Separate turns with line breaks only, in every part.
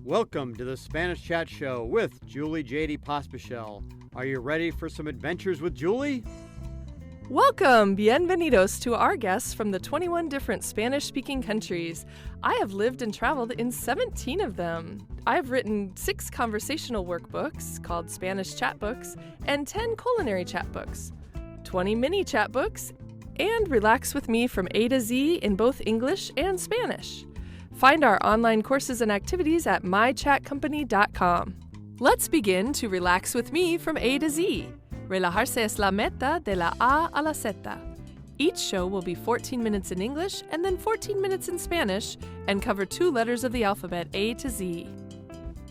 Welcome to the Spanish Chat Show with Julie Jahde Pospishil. Are you ready for some adventures with Julie?
Welcome, bienvenidos to our guests from the 21 different Spanish-speaking countries. I have lived and traveled in 17 of them. I have written 6 conversational workbooks called Spanish Chat Books and 10 culinary chat books, 20 mini chat books, and Relax with Me from A to Z in both English and Spanish. Find our online courses and activities at mychatcompany.com. Let's begin to relax with me from A to Z. Relajarse es la meta de la A a la Z. Each show will be 14 minutes in English and then 14 minutes in Spanish and cover 2 letters of the alphabet A to Z.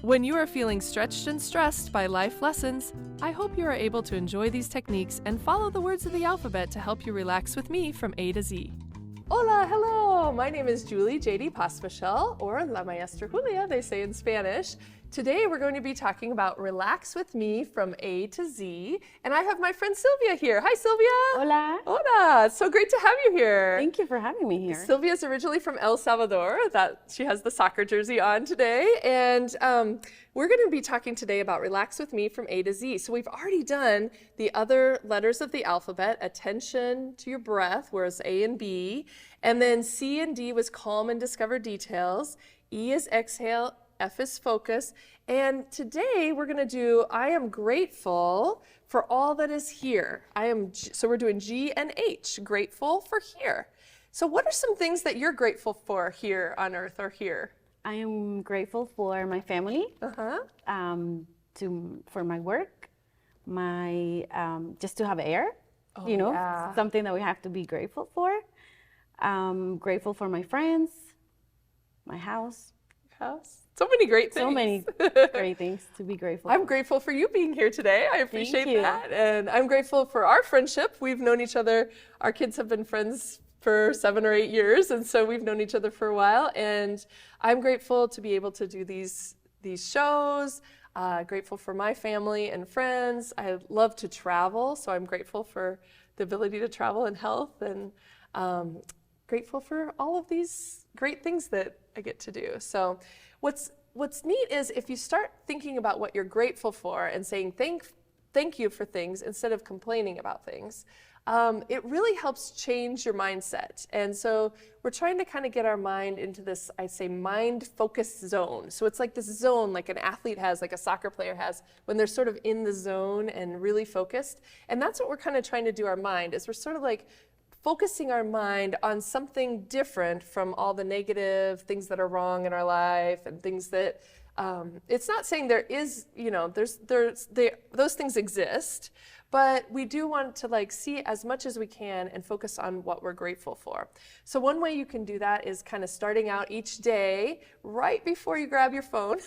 When you are feeling stretched and stressed by life lessons, I hope you are able to enjoy these techniques and follow the words of the alphabet to help you relax with me from A to Z. Hola, hello! My name is Julie Jahde Pospishil, or La Maestra Julia, they say in Spanish. Today we're going to be talking about Relax with Me from A to Z, and I have my friend Silvia here. Hi, Silvia!
Hola!
Hola! It's so great to have you here.
Thank you for having me here.
Silvia's originally from El Salvador. She has the soccer jersey on today, and we're going to be talking today about Relax with Me from A to Z. So we've already done the other letters of the alphabet, attention to your breath, whereas A and B, and then C and D was calm and discover details, E is exhale, F is focus, and today we're going to do I am grateful for all that is here. So we're doing G and H, grateful for here. So what are some things that you're grateful for here on earth or here?
I am grateful for my family, for my work, just to have air, something that we have to be grateful for. Grateful for my friends, my house.
So many great things.
So many great things to be grateful for.
I'm grateful for you being here today. I appreciate that. And I'm grateful for our friendship. We've known each other. Our kids have been friends for 7 or 8 years, and so we've known each other for a while. And I'm grateful to be able to do these shows. Grateful for my family and friends. I love to travel, so I'm grateful for the ability to travel and health, and grateful for all of these great things that I get to do. So what's neat is if you start thinking about what you're grateful for and saying thank you for things instead of complaining about things, it really helps change your mindset. And so we're trying to kind of get our mind into this, I say, mind-focused zone. So it's like this zone like an athlete has, like a soccer player has, when they're sort of in the zone and really focused. And that's what we're kind of trying to do our mind, is we're sort of like focusing our mind on something different from all the negative things that are wrong in our life and things that, it's not saying there is, those things exist, but we do want to see as much as we can and focus on what we're grateful for. So one way you can do that is kind of starting out each day right before you grab your phone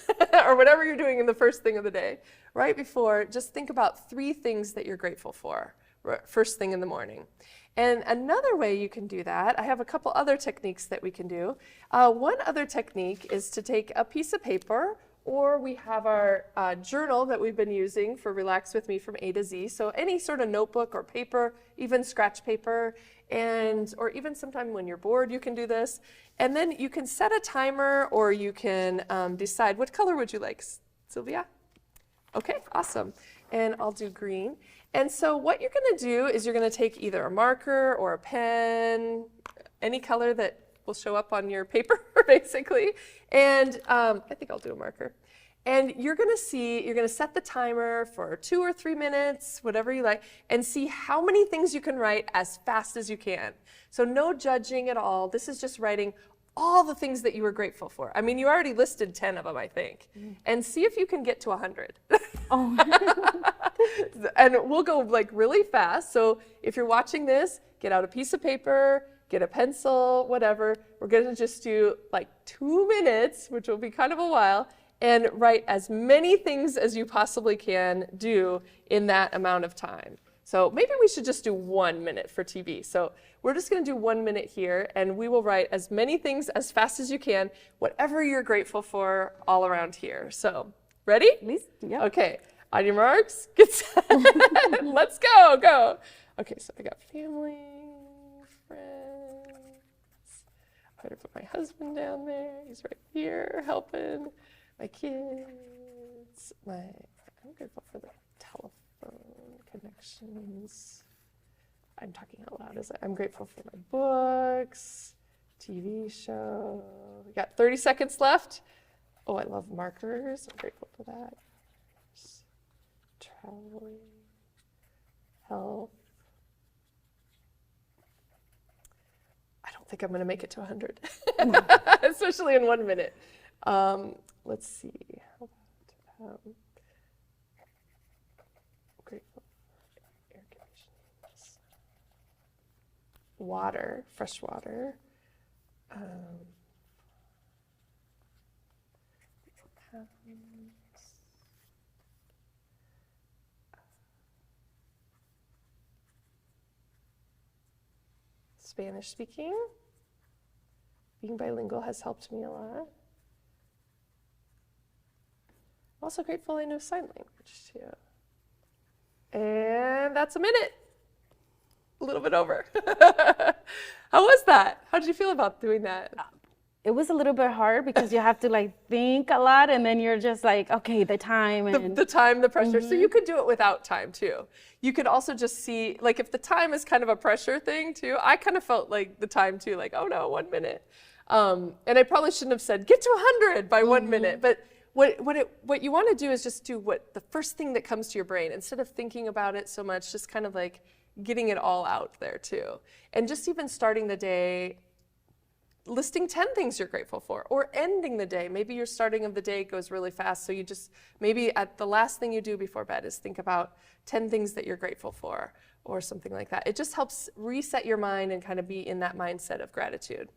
or whatever you're doing in the first thing of the day, right before, just think about 3 things that you're grateful for first thing in the morning. And another way you can do that, I have a couple other techniques that we can do. One other technique is to take a piece of paper, or we have our journal that we've been using for Relax with Me from A to Z. So any sort of notebook or paper, even scratch paper, or even sometime when you're bored, you can do this. And then you can set a timer, or you can decide, what color would you like, Silvia? Okay, awesome. And I'll do green. And so what you're going to do is you're going to take either a marker or a pen, any color that will show up on your paper, basically. And I think I'll do a marker. And you're going to set the timer for 2 or 3 minutes, whatever you like, and see how many things you can write as fast as you can. So no judging at all. This is just writing all the things that you were grateful for. I mean, you already listed 10 of them, I think. And see if you can get to 100. And we'll go really fast. So if you're watching this, get out a piece of paper, get a pencil, whatever. We're going to just do 2 minutes, which will be kind of a while, and write as many things as you possibly can do in that amount of time. So maybe we should just do 1 minute for TV. So we're just going to do 1 minute here, and we will write as many things as fast as you can, whatever you're grateful for all around here. So ready?
Please. Yeah.
Okay. On your marks, get set. Let's go. Okay, so I got family, friends. I'm going to put my husband down there. He's right here helping. my kids, I'm grateful for the telephone connections. I'm talking out loud as I'm grateful for my books, TV show. We got 30 seconds left. Oh, I love markers. I'm grateful for that. Traveling, health. I don't think I'm going to make it to 100, especially in 1 minute. Let's see. How about grateful for air conditioning, water, fresh water. Spanish speaking. Being bilingual has helped me a lot. I'm also grateful I know sign language too. And that's a minute. A little bit over. How was that? How did you feel about doing that?
It was a little bit hard because you have to like think a lot, and then you're just like, okay, the time. And
the time, the pressure. So you could do it without time too. You could also just see, like if the time is kind of a pressure thing too, I kind of felt like the time too, like, oh no, 1 minute. And I probably shouldn't have said, get to 100 by 1 minute. But what you want to do is just do the first thing that comes to your brain. Instead of thinking about it so much, just kind of like getting it all out there too. And just even starting the day, listing 10 things you're grateful for, or ending the day. Maybe your starting of the day goes really fast, so you just, maybe at the last thing you do before bed is think about 10 things that you're grateful for, or something like that. It just helps reset your mind and kind of be in that mindset of gratitude.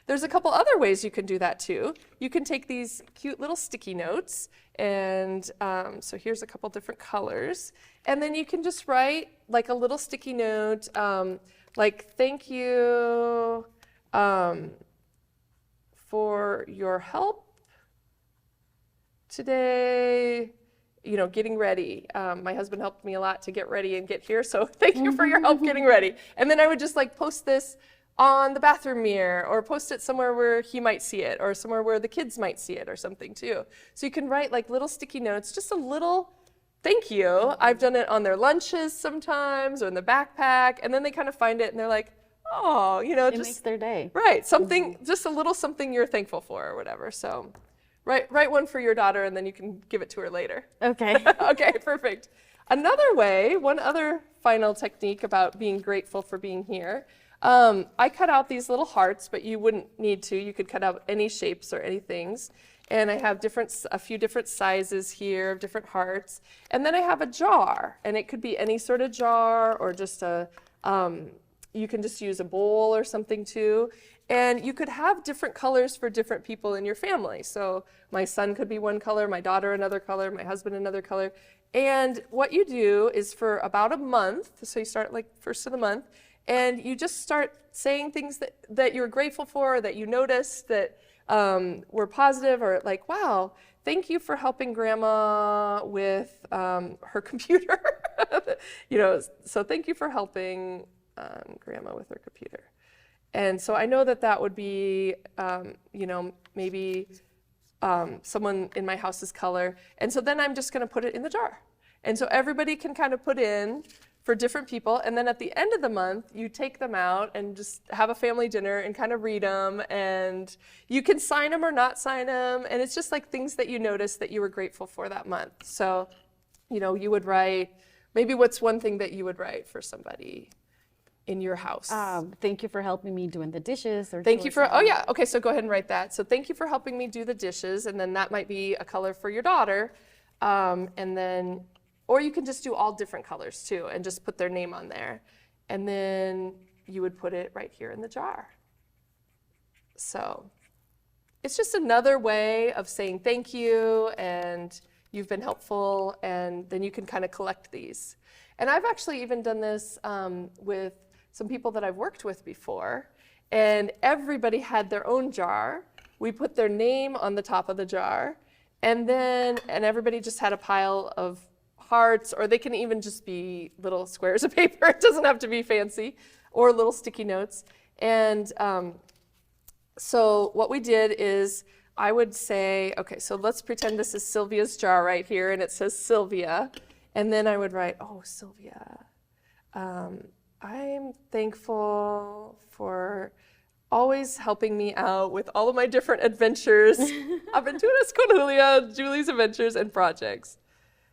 There's a couple other ways you can do that too. You can take these cute little sticky notes, and so here's a couple different colors, and then you can just write like a little sticky note, like thank you, for your help today, getting ready. My husband helped me a lot to get ready and get here, so thank you for your help getting ready. And then I would just like post this on the bathroom mirror, or post it somewhere where he might see it, or somewhere where the kids might see it or something too. So you can write like little sticky notes, just a little thank you. I've done it on their lunches sometimes, or in the backpack, and then they kind of find it and they're like, oh,
it
just
makes their day.
Right, something, just a little something you're thankful for or whatever. So write one for your daughter, and then you can give it to her later.
Okay.
Okay, perfect. Another way, one other final technique about being grateful for being here. I cut out these little hearts, but you wouldn't need to. You could cut out any shapes or any things. And I have a few different sizes here of different hearts. And then I have a jar, and it could be any sort of jar, or just you can just use a bowl or something too. And you could have different colors for different people in your family. So my son could be one color, my daughter another color, my husband another color. And what you do is for about a month, so you start like first of the month, and you just start saying things that you're grateful for, that you noticed that were positive, or like, wow, thank you for helping Grandma with her computer. So thank you for helping Grandma with her computer. And so I know that would be, maybe someone in my house's color. And so then I'm just going to put it in the jar. And so everybody can kind of put in for different people. And then at the end of the month, you take them out and just have a family dinner and kind of read them. And you can sign them or not sign them. And it's just like things that you noticed that you were grateful for that month. So, you would write, maybe what's one thing that you would write for somebody in your house?
Thank you for helping me doing the dishes. Or
thank you for, okay, so go ahead and write that. So thank you for helping me do the dishes, and then that might be a color for your daughter. And then, or you can just do all different colors too, and just put their name on there. And then you would put it right here in the jar. So it's just another way of saying thank you, and you've been helpful, and then you can kind of collect these. And I've actually even done this with some people that I've worked with before, and everybody had their own jar. We put their name on the top of the jar, and everybody just had a pile of hearts, or they can even just be little squares of paper. It doesn't have to be fancy, or little sticky notes. And so what we did is I would say, okay, so let's pretend this is Silvia's jar right here, and it says Silvia. And then I would write, oh, Silvia, I'm thankful for always helping me out with all of my different adventures, Aventuras con Julia, Julie's adventures and projects.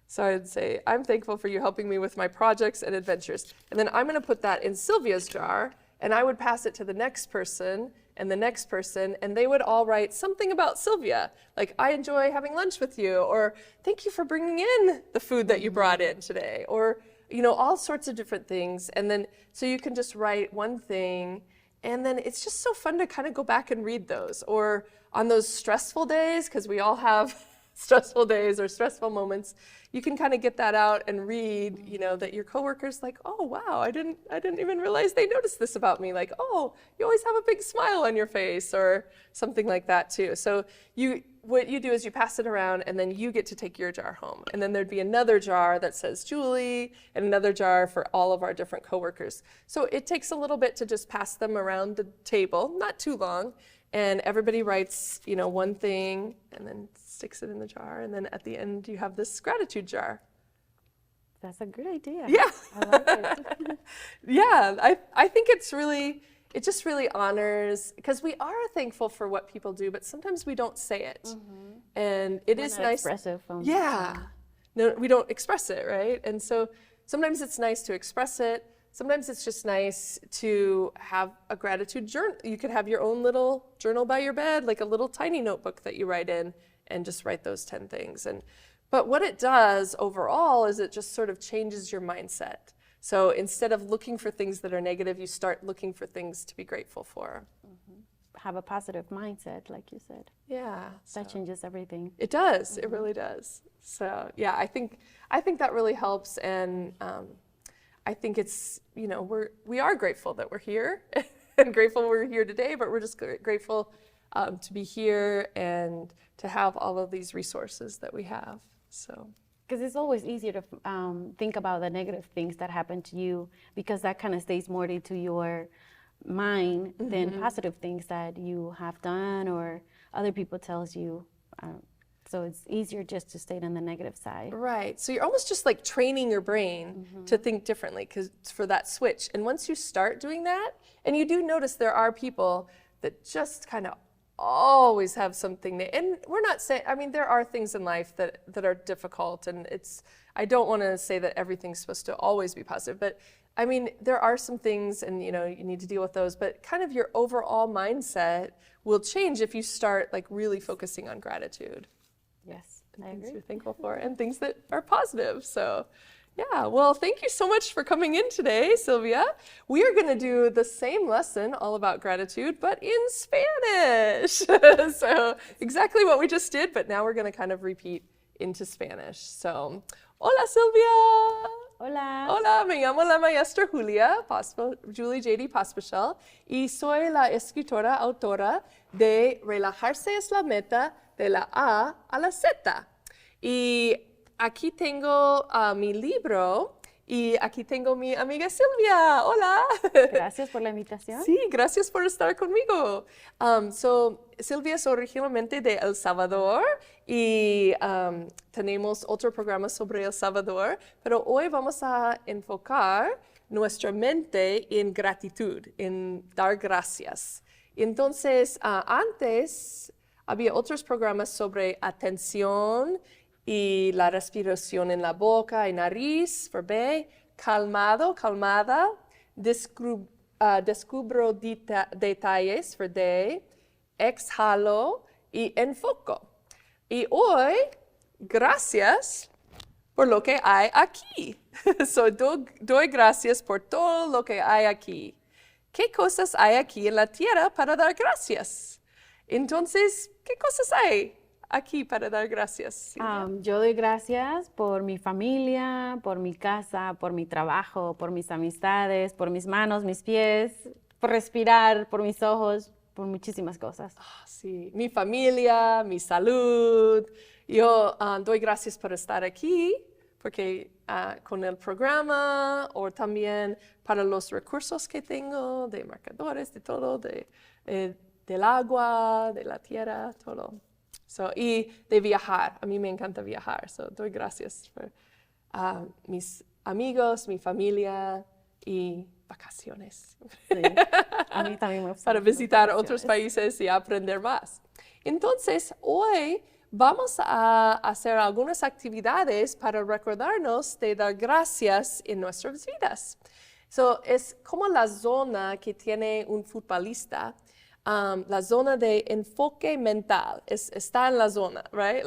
So I'd say, I'm thankful for you helping me with my projects and adventures. And then I'm going to put that in Silvia's jar, and I would pass it to the next person and the next person, and they would all write something about Silvia, like, I enjoy having lunch with you, or thank you for bringing in the food that you brought in today, or, you know, all sorts of different things. And then, so you can just write one thing, and then it's just so fun to kind of go back and read those. Or on those stressful days, because we all have stressful days or stressful moments, you can kind of get that out and read, you know, that your coworker's like, oh, wow, I didn't even realize they noticed this about me. Like, oh, you always have a big smile on your face, or something like that too. So what you do is you pass it around, and then you get to take your jar home. And then there'd be another jar that says Julie, and another jar for all of our different coworkers. So it takes a little bit to just pass them around the table, not too long. And everybody writes, you know, one thing, and then sticks it in the jar. And then at the end, you have this gratitude jar.
That's a good idea.
Yeah.
I like it.
Yeah, I think it just really honors, because we are thankful for what people do, but sometimes we don't say it. Mm-hmm. And it is nice.
Expressive.
Yeah. No, we don't express it, right? And so sometimes it's nice to express it. Sometimes it's just nice to have a gratitude journal. You could have your own little journal by your bed, like a little tiny notebook that you write in, and just write those 10 things. But what it does overall is it just sort of changes your mindset. So instead of looking for things that are negative, you start looking for things to be grateful for.
Mm-hmm. Have a positive mindset, like you said.
Yeah.
That changes everything.
It does. Mm-hmm. It really does. So yeah, I think that really helps. And I think it's, you know, we are grateful that we're here and grateful we're here today, but we're just grateful to be here and to have all of these resources that we have. So,
because it's always easier to think about the negative things that happen to you, because that kind of stays more into your mind mm-hmm. than positive things that you have done or other people tells you. So it's easier just to stay on the negative side.
Right. So you're almost just like training your brain mm-hmm. to think differently, because for that switch. And once you start doing that, and you do notice there are people that just kind of always have something, and we're not saying, I mean, there are things in life that are difficult, and I don't want to say that everything's supposed to always be positive, but I mean, there are some things, and you know, you need to deal with those, but kind of your overall mindset will change if you start like really focusing on gratitude.
Yes,
I agree. Things you're thankful for, and things that are positive. So yeah, well, thank you so much for coming in today, Silvia. We are going to do the same lesson all about gratitude, but in Spanish. So exactly what we just did, but now we're going to kind of repeat into Spanish. So, hola, Silvia.
Hola.
Hola, me llamo la maestra Julie Jahde Pospishil, y soy la escritora autora de Relajarse es la meta de la A la Z. Y aquí tengo mi libro y aquí tengo mi amiga Silvia. Hola.
Gracias por la invitación.
Sí, gracias por estar conmigo. Silvia es originalmente de El Salvador y tenemos otro programa sobre El Salvador, pero hoy vamos a enfocar nuestra mente en gratitud, en dar gracias. Entonces, antes había otros programas sobre atención y la respiración en la boca y nariz, for B, calmado, calmada, descubro detalles, for D, exhalo y enfoco. Y hoy, gracias por lo que hay aquí. So, doy gracias por todo lo que hay aquí. ¿Qué cosas hay aquí en la tierra para dar gracias? Entonces, ¿qué cosas hay aquí para dar gracias?
Yo doy gracias por mi familia, por mi casa, por mi trabajo, por mis amistades, por mis manos, mis pies, por respirar, por mis ojos, por muchísimas cosas.
Sí, mi familia, mi salud. Yo doy gracias por estar aquí, porque con el programa, o también para los recursos que tengo, de marcadores, de todo, del agua, de la tierra, todo. Y de viajar. A mí me encanta viajar. Doy gracias por mis amigos, mi familia y vacaciones.
Sí, a mí también me gusta.
Para visitar otros países y aprender más. Entonces, hoy vamos a hacer algunas actividades para recordarnos de dar gracias en nuestras vidas. Es como la zona que tiene un futbolista. La zona de enfoque mental está en la zona, right?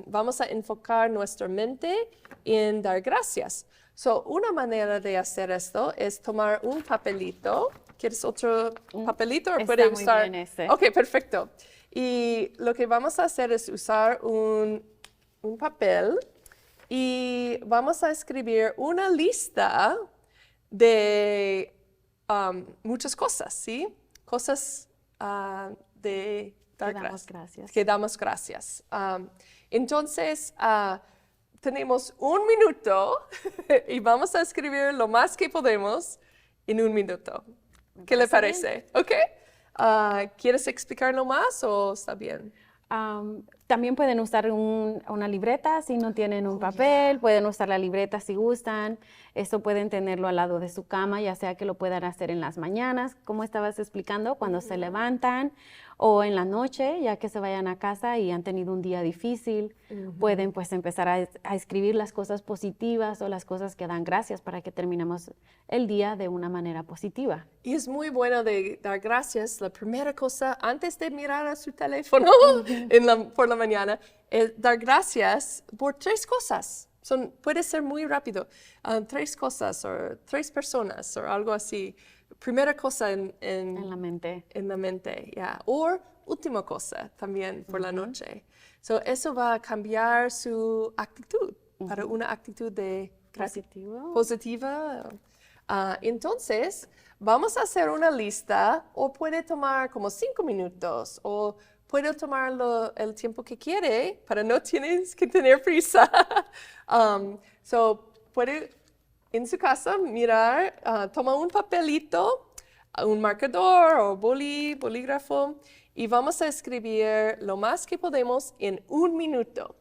Vamos a enfocar nuestra mente en dar gracias. Una manera de hacer esto es tomar un papelito. ¿Quieres otro papelito? ¿O puede
Está
usar?
muy bien ese.
Ok, perfecto. Y lo que vamos a hacer es usar un papel y vamos a escribir una lista de muchas cosas, ¿sí? Cosas de dar
gracias.
Que damos gracias. Entonces, tenemos un minuto y vamos a escribir lo más que podemos en un minuto. ¿Qué le parece? ¿Ok? ¿Quieres explicarlo más o está bien?
También pueden usar una libreta si no tienen un papel, pueden usar la libreta si gustan. Esto pueden tenerlo al lado de su cama, ya sea que lo puedan hacer en las mañanas, como estabas explicando, cuando se levantan, o en la noche, ya que se vayan a casa y han tenido un día difícil. Pueden pues empezar a escribir las cosas positivas o las cosas que dan gracias para que terminemos el día de una manera positiva.
Y es muy bueno de dar gracias. La primera cosa, antes de mirar a su teléfono por la mañana, es dar gracias por 3 cosas. Puede ser muy rápido. 3 cosas o 3 personas o algo así. Primera cosa en
la mente.
En la mente, ya. O última cosa también por la noche. Eso va a cambiar su actitud para una actitud de positiva. Entonces, vamos a hacer una lista o puede tomar como 5 minutos o puede tomarlo el tiempo que quiere, pero no tienes que tener prisa. Puede en su casa mirar, toma un papelito, un marcador o bolígrafo y vamos a escribir lo más que podemos en un minuto.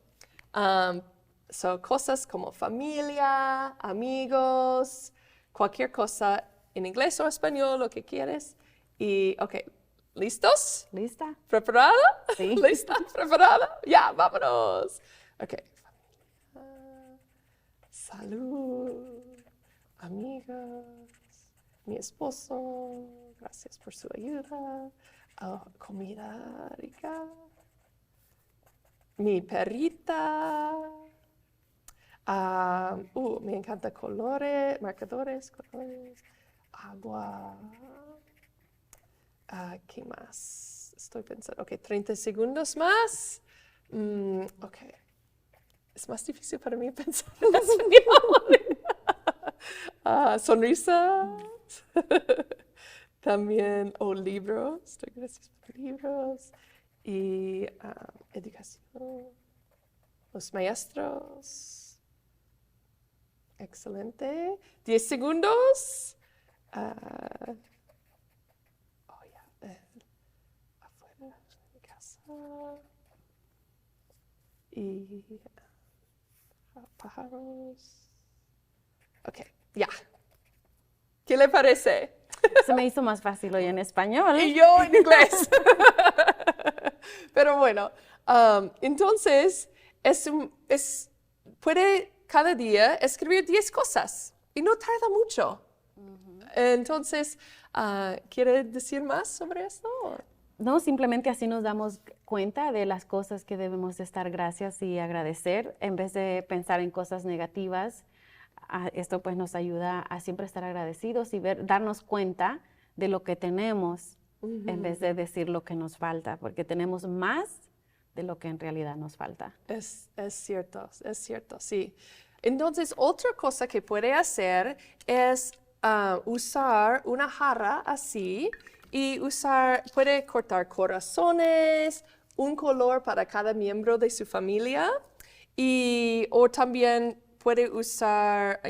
Cosas como familia, amigos, cualquier cosa en inglés o español, lo que quieres. Y, ok, ¿listos?
¿Lista?
¿Preparada?
Sí.
¿Lista? ¿Preparada? Ya, vámonos. Ok. Familia, salud, amigos, mi esposo, gracias por su ayuda, comida rica, mi perrita, me encanta marcadores, agua. ¿Qué más? Estoy pensando. Ok, 30 segundos más. Ok. Es más difícil para mí pensar en español. Sonrisa. También, libros. Estoy gracias por libros. Y educación. Los maestros. Excelente. 10 segundos. Afuera de casa. Y pájaros. Ok, ya. ¿Qué le parece?
Se me hizo más fácil hoy en español.
Y yo en inglés. Pero bueno, entonces puede cada día escribir 10 cosas y no tarda mucho. Entonces, ¿quiere decir más sobre esto?
No, simplemente así nos damos cuenta de las cosas que debemos de estar gracias y agradecer en vez de pensar en cosas negativas. Esto pues nos ayuda a siempre estar agradecidos y darnos cuenta de lo que tenemos en vez de decir lo que nos falta, porque tenemos más de lo que en realidad nos falta.
Es cierto, sí. Entonces, otra cosa que puede hacer es usar una jarra así y puede cortar corazones, un color para cada miembro de su familia o también puede usar,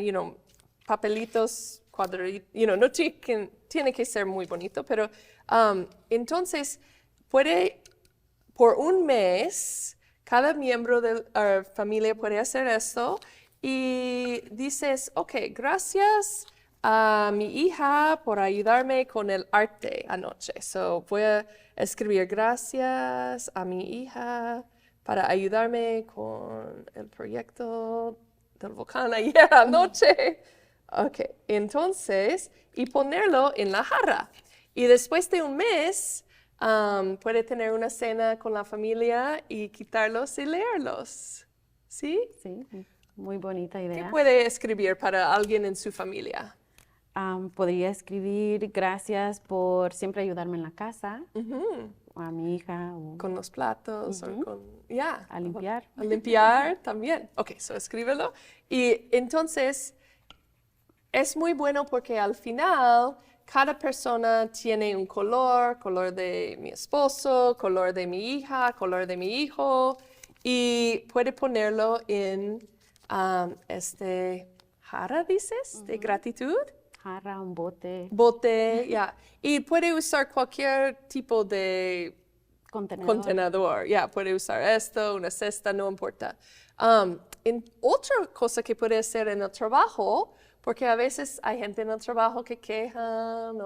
papelitos cuadraditos, no tiene que ser muy bonito, pero entonces puede por un mes, cada miembro de la familia puede hacer esto y dices, ok, gracias a mi hija por ayudarme con el arte anoche. So, voy a escribir gracias a mi hija para ayudarme con el proyecto del volcán ayer anoche. Ok, entonces, y ponerlo en la jarra. Y después de un mes, puede tener una cena con la familia y quitarlos y leerlos. ¿Sí?
Sí, muy bonita
¿Qué
idea.
puede escribir para alguien en su familia?
Podría escribir gracias por siempre ayudarme en la casa,
Ujú.
o a mi hija, o
Con los platos o con... Ya.
a limpiar.
A limpiar también. Ok, so escríbelo. Y entonces, es muy bueno porque al final cada persona tiene un color de mi esposo, color de mi hija, color de mi hijo, y puede ponerlo en este jarra, dices, de gratitud.
Jarra, un bote,
Bote, ya. Y puede usar cualquier tipo de contenedor. Ya, puede usar esto, una cesta, no importa. Otra cosa que puede hacer en el trabajo, porque a veces hay gente en el trabajo que quejan,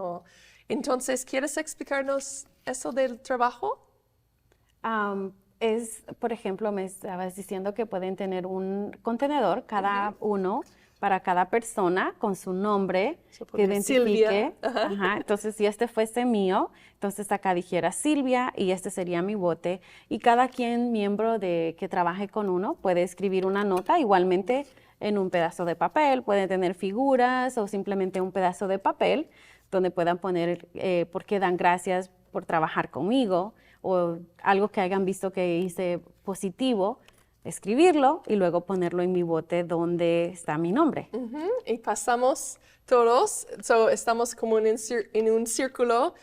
entonces, ¿quieres explicarnos eso del trabajo?
Por ejemplo, me estabas diciendo que pueden tener un contenedor, cada uno, para cada persona, con su nombre,
So,
que
poner Silvia.
identifique. Ajá. Entonces, si este fuese mío, entonces acá dijera Silvia y este sería mi bote. Y cada quien, miembro que trabaje con uno, puede escribir una nota, igualmente en un pedazo de papel. Pueden tener figuras o simplemente un pedazo de papel donde puedan poner por qué dan gracias por trabajar conmigo o algo que hayan visto que hice positivo, escribirlo y luego ponerlo en mi bote donde está mi nombre.
Y pasamos todos, estamos como en un círculo,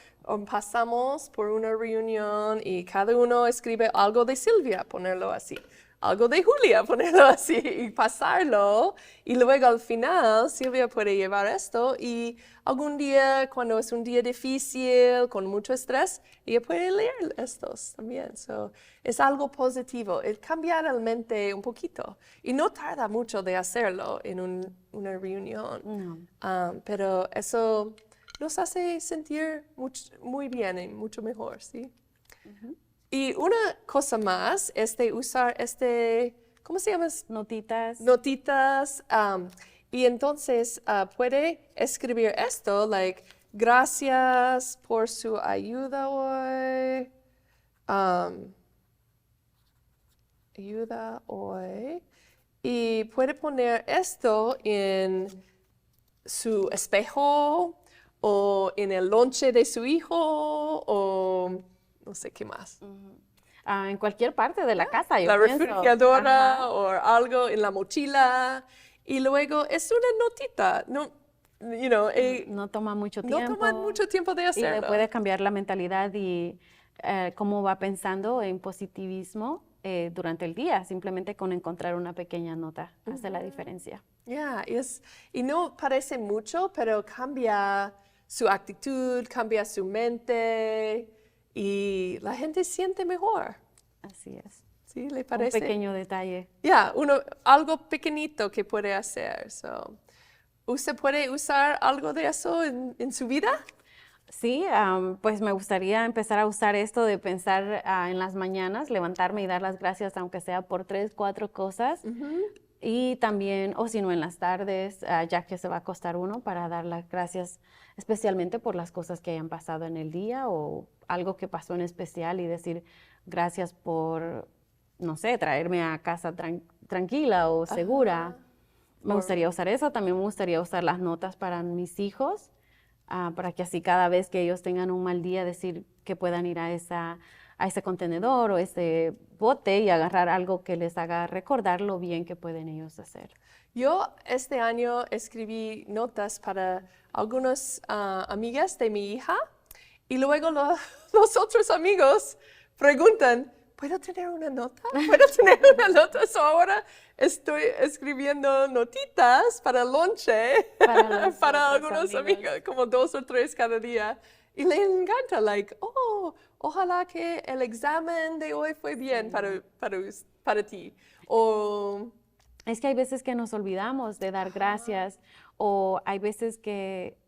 pasamos por una reunión y cada uno escribe algo de Silvia, ponerlo así. Algo de Julia, ponerlo así y pasarlo. Y luego al final, Silvia puede llevar esto y algún día, cuando es un día difícil, con mucho estrés, ella puede leer estos también. Es algo positivo, es cambiar la mente un poquito. Y no tarda mucho de hacerlo en una reunión.
No.
Pero eso nos hace sentir muy bien y mucho mejor, ¿sí? Y una cosa más es de usar ¿cómo se llama?
Notitas.
Notitas. Y entonces puede escribir esto, gracias por su ayuda hoy. Ayuda hoy. Y puede poner esto en su espejo o en el lonche de su hijo o no sé qué más.
En cualquier parte de la casa, yo
La
pienso.
refrigeradora
Ajá.
o algo en la mochila. Y luego es una notita,
No toma mucho
no
tiempo.
toma mucho tiempo de
Y
hacerlo.
le puede cambiar la mentalidad y cómo va pensando en positivismo durante el día. Simplemente con encontrar una pequeña nota hace la diferencia.
Ya, y no parece mucho, pero cambia su actitud, cambia su mente y la gente siente mejor.
Así es.
¿Sí? ¿Le
Un
parece?
pequeño detalle.
Ya, algo pequeñito que puede hacer. ¿Usted puede usar algo de eso en su vida?
Sí, pues me gustaría empezar a usar esto de pensar en las mañanas, levantarme y dar las gracias, aunque sea por 3, 4 cosas. Y también, o si no, en las tardes, ya que se va a acostar uno, para dar las gracias especialmente por las cosas que hayan pasado en el día o algo que pasó en especial y decir gracias por, no sé, traerme a casa tranquila o segura. Me gustaría usar eso. También me gustaría usar las notas para mis hijos, para que así cada vez que ellos tengan un mal día, decir que puedan ir a ese contenedor o ese bote y agarrar algo que les haga recordar lo bien que pueden ellos hacer.
Yo este año escribí notas para algunas amigas de mi hija y luego los otros amigos preguntan, ¿puedo tener una nota? ¿Puedo tener una nota? Ahora estoy escribiendo notitas para lonche para algunos amigos, como 2 o 3 cada día. Y le encanta, ojalá que el examen de hoy fue bien para ti. O
Es que hay veces que nos olvidamos de dar gracias, o hay veces que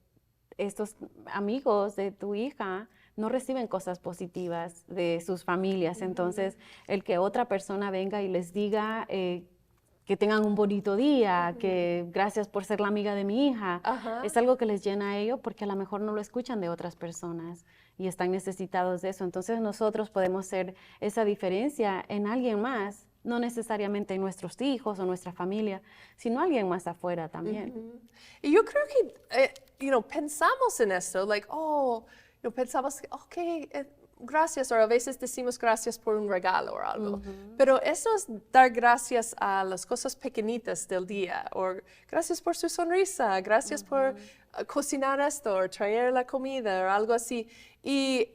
estos amigos de tu hija no reciben cosas positivas de sus familias. Entonces, el que otra persona venga y les diga que tengan un bonito día, que gracias por ser la amiga de mi hija, es algo que les llena a ellos porque a lo mejor no lo escuchan de otras personas y están necesitados de eso. Entonces, nosotros podemos ser esa diferencia en alguien más, no necesariamente en nuestros hijos o nuestra familia, sino alguien más afuera también.
Y yo creo que, pensamos en esto, pensamos, gracias, o a veces decimos gracias por un regalo o algo, pero eso es dar gracias a las cosas pequeñitas del día, o gracias por su sonrisa, gracias por cocinar esto, o traer la comida, o algo así, y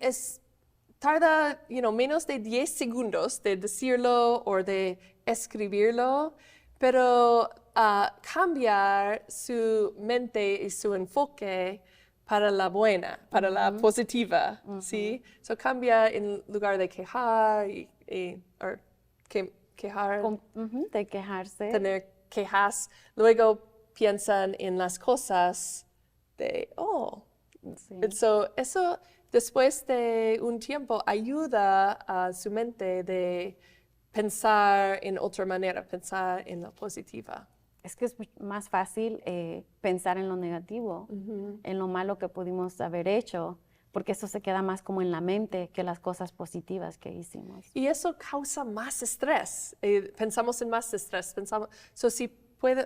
tarda, menos de 10 segundos de decirlo o de escribirlo, pero cambiar su mente y su enfoque para la buena, para la positiva, ¿sí? So cambia en lugar de quejar quejar,
De quejarse.
tener quejas, luego piensan en las cosas de,
Sí.
So, eso después de un tiempo ayuda a su mente de pensar en otra manera, pensar en la positiva.
Es que es más fácil pensar en lo negativo, en lo malo que pudimos haber hecho, porque eso se queda más como en la mente que las cosas positivas que hicimos.
Y eso causa más estrés. Pensamos en más estrés. Si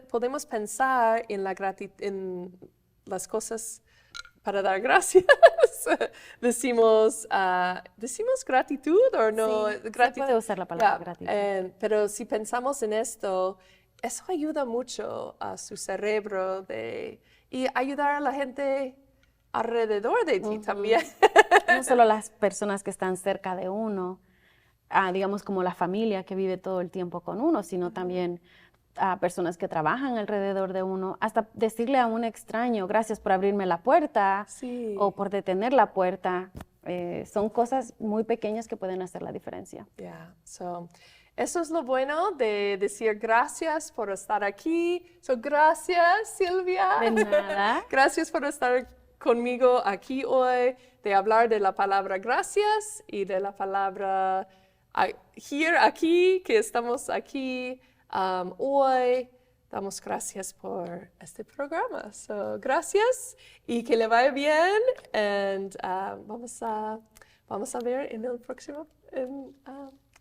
podemos pensar en en las cosas para dar gracias, decimos gratitud o no.
Sí, se puede usar la palabra gratitud.
Pero si pensamos en esto, eso ayuda mucho a su cerebro y ayudar a la gente alrededor de ti también.
No solo las personas que están cerca de uno, digamos como la familia que vive todo el tiempo con uno, sino también a personas que trabajan alrededor de uno, hasta decirle a un extraño, gracias por abrirme la puerta, o por detener la puerta. Son cosas muy pequeñas que pueden hacer la diferencia.
Eso es lo bueno de decir gracias por estar aquí. Gracias, Silvia.
De nada.
Gracias por estar conmigo aquí hoy, de hablar de la palabra gracias y de la palabra aquí, que estamos aquí hoy. Damos gracias por este programa. Gracias y que le vaya bien. And vamos a ver en el próximo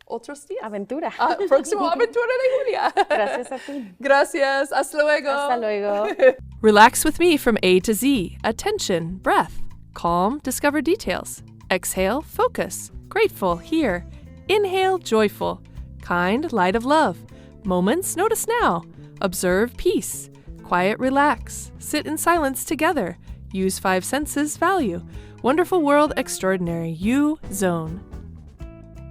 otros días.
Aventura.
Próximo aventura de Julia.
Gracias a ti.
Gracias. Hasta luego.
Hasta luego.
Relax with me from A to Z. Attention, breath. Calm, discover details. Exhale, focus. Grateful, hear. Inhale, joyful. Kind, light of love. Moments, notice now. Observe, peace. Quiet, relax. Sit in silence together. Use 5 senses, value. Wonderful world, extraordinary. You, zone.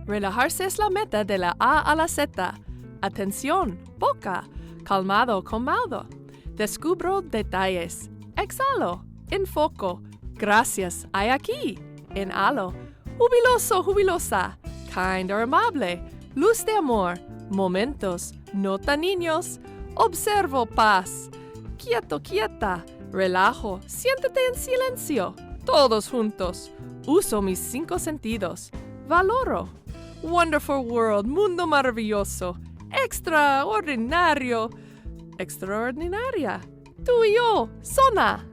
Relajarse es la meta de la A a la Z. Atención, boca. Calmado, calmado. Descubro detalles. Exhalo. Enfoco. Gracias, hay aquí. Inhalo. Jubiloso, jubilosa. Kind or amable. Luz de amor. Momentos. Nota niños. Observo paz. Quieto, quieta. Relajo. Siéntate en silencio. Todos juntos. Uso mis 5 sentidos. Valoro. Wonderful world. Mundo maravilloso. Extraordinario. Extraordinaria. Tú y yo. Zona.